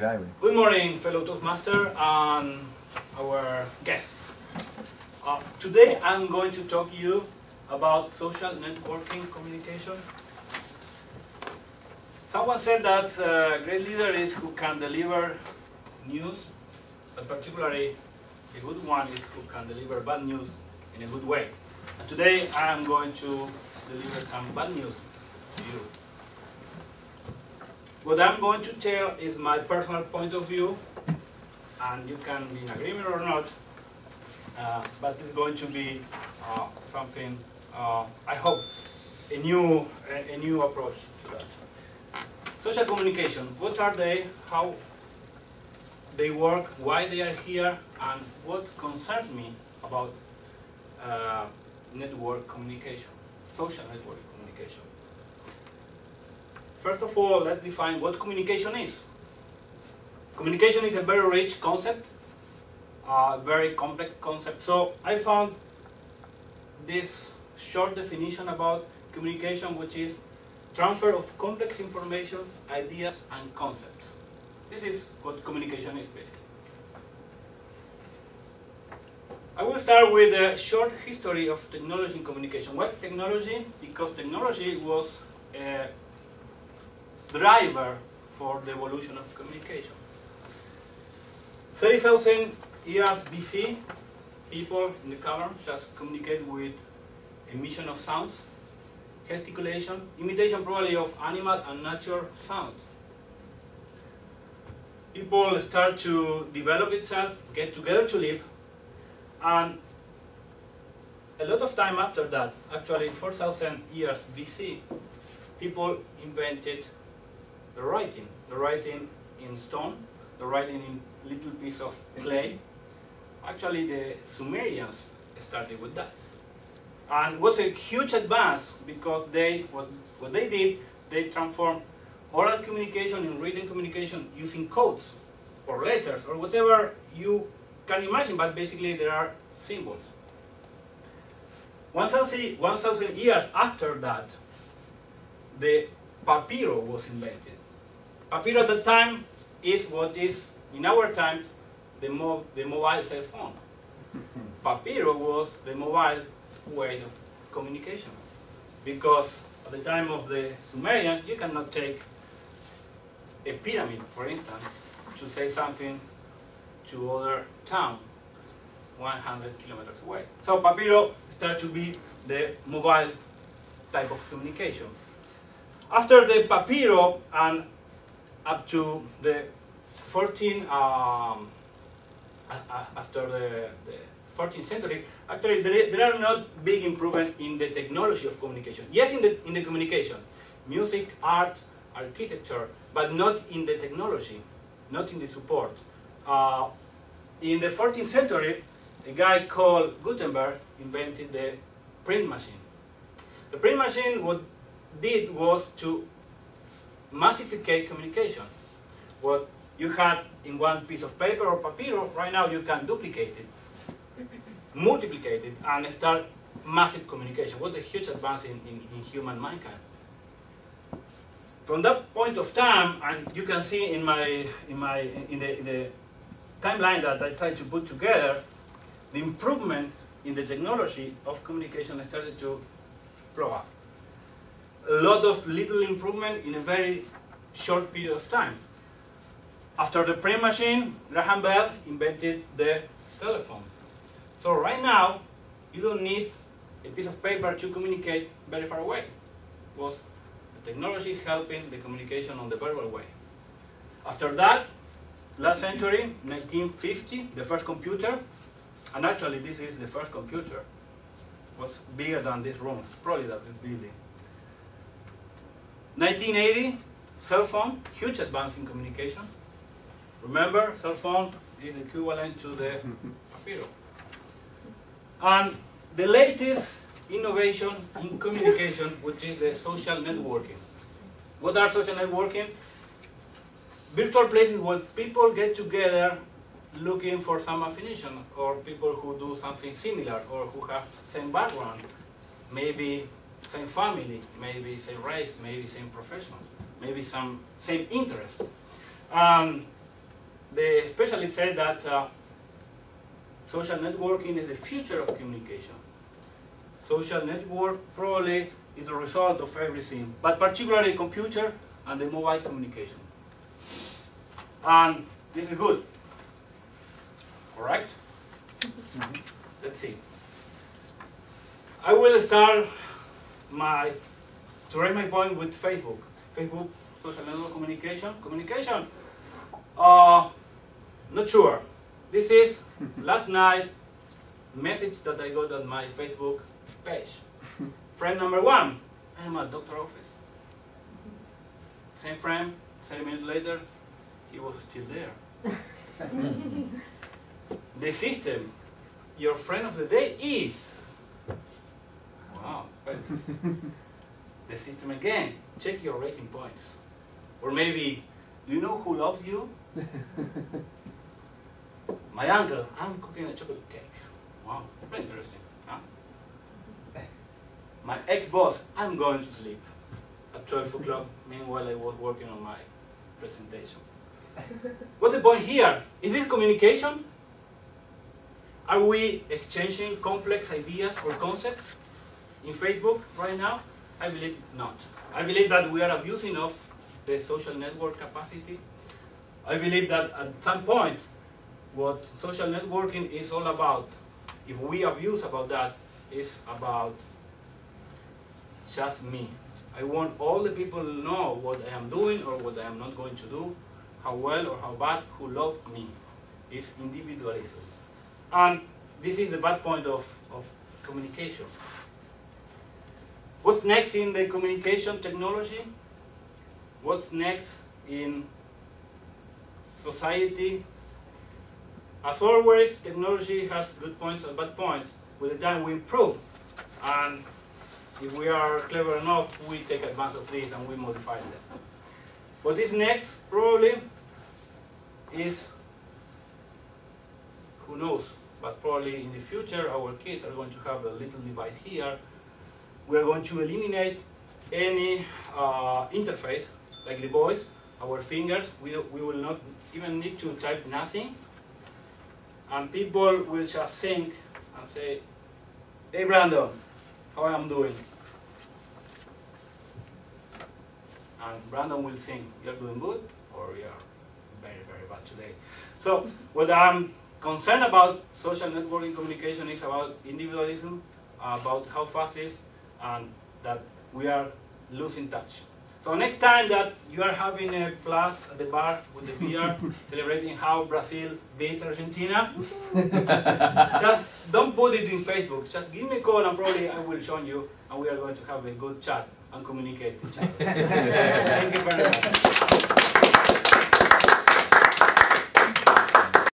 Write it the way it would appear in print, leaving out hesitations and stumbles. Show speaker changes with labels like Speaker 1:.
Speaker 1: Good morning, fellow Toastmaster and our guests. Today I'm going to talk to you about social networking communication. Someone said that a great leader is who can deliver news, but particularly a good one is who can deliver bad news in a good way. And today I'm going to deliver some bad news to you. What I'm going to tell is my personal point of view, and you can be in agreement or not, but it's going to be something, I hope, a new approach to that. Social communication, what are they, how they work, why they are here, and what concerns me about network communication, social network communication. First of all, let's define what communication is. Communication is a very rich concept, very complex concept. So I found this short definition about communication, which is transfer of complex information, ideas, and concepts. This is what communication is, basically. I will start with a short history of technology in communication. What technology? Because technology was a driver for the evolution of communication. 30,000 years BC, people in the cavern just communicate with emission of sounds, gesticulation, imitation probably of animal and nature sounds. People start to develop itself, get together to live, and a lot of time after that, actually 4,000 years BC, people invented the writing in stone, the writing in little piece of clay. Actually, the Sumerians started with that. And it was a huge advance because what they did, they transformed oral communication in written communication using codes or letters or whatever you can imagine, but basically there are symbols. 1,000 years after that, the papyrus was invented. Papyrus at the time is what is, in our times, the mobile cell phone. Papyrus was the mobile way of communication. Because at the time of the Sumerians, you cannot take a pyramid, for instance, to say something to other town 100 kilometers away. So papyrus started to be the mobile type of communication. After the papyrus and up to the 14th century, actually there are not big improvements in the technology of communication. Yes, in the communication, music, art, architecture, but not in the technology, not in the support. In the 14th century, a guy called Gutenberg invented the print machine. The print machine, what did was to massificate communication. What you had in one piece of paper or papyrus, right now you can duplicate it, multiplicate it, and start massive communication. What a huge advance in human mankind. From that point of time, and you can see in the timeline that I tried to put together, the improvement in the technology of communication started to flow up. A lot of little improvement in a very short period of time. After the print machine, Graham Bell invented the telephone. So right now, you don't need a piece of paper to communicate very far away. It was the technology helping the communication on the verbal way. After that, last century, 1950, the first computer, and actually this is the first computer, was bigger than this room, probably than this building. 1980, cell phone, huge advance in communication. Remember, cell phone is equivalent to the papyrus. And the latest innovation in communication, which is the social networking. What are social networking? Virtual places where people get together looking for some affiliation, or people who do something similar, or who have same background, maybe same family, maybe same race, maybe same profession, maybe some same interest. the specialists say that social networking is the future of communication. Social network probably is the result of everything, but particularly computer and the mobile communication. And this is good, correct? Let's see. I will start to raise my point with Facebook. Facebook, social network communication. Communication, not sure. This is last night message that I got on my Facebook page. Friend number 1, I'm at doctor's office. Same friend, 7 minutes later, he was still there. The system, your friend of the day is, wow, the system again, check your rating points. Or maybe, do you know who loves you? My uncle, I'm cooking a chocolate cake. Wow, very interesting. Huh? My ex-boss, I'm going to sleep at 12 o'clock. Meanwhile, I was working on my presentation. What's the point here? Is this communication? Are we exchanging complex ideas or concepts in Facebook right now? I believe not. I believe that we are abusing of the social network capacity. I believe that at some point, what social networking is all about, if we abuse about that, is about just me. I want all the people to know what I am doing or what I am not going to do, how well or how bad, who love me. It's individualism. And this is the bad point of communication. What's next in the communication technology? What's next in society? As always, technology has good points and bad points. With the time we improve. And if we are clever enough, we take advantage of this and we modify them. What is next, probably, is, who knows, but probably in the future, our kids are going to have a little device here. We are going to eliminate any interface, like the voice, our fingers. We will not even need to type nothing. And people will just think and say, hey Brandon, how am I doing? And Brandon will think, you're doing good, or you're very, very bad today. So what I'm concerned about social networking communication is about individualism, about how fast it is, and that we are losing touch. So next time that you are having a plus at the bar with the beer, celebrating how Brazil beat Argentina, just don't put it in Facebook. Just give me a call and probably I will show you, and we are going to have a good chat and communicate with each other. Thank you very much.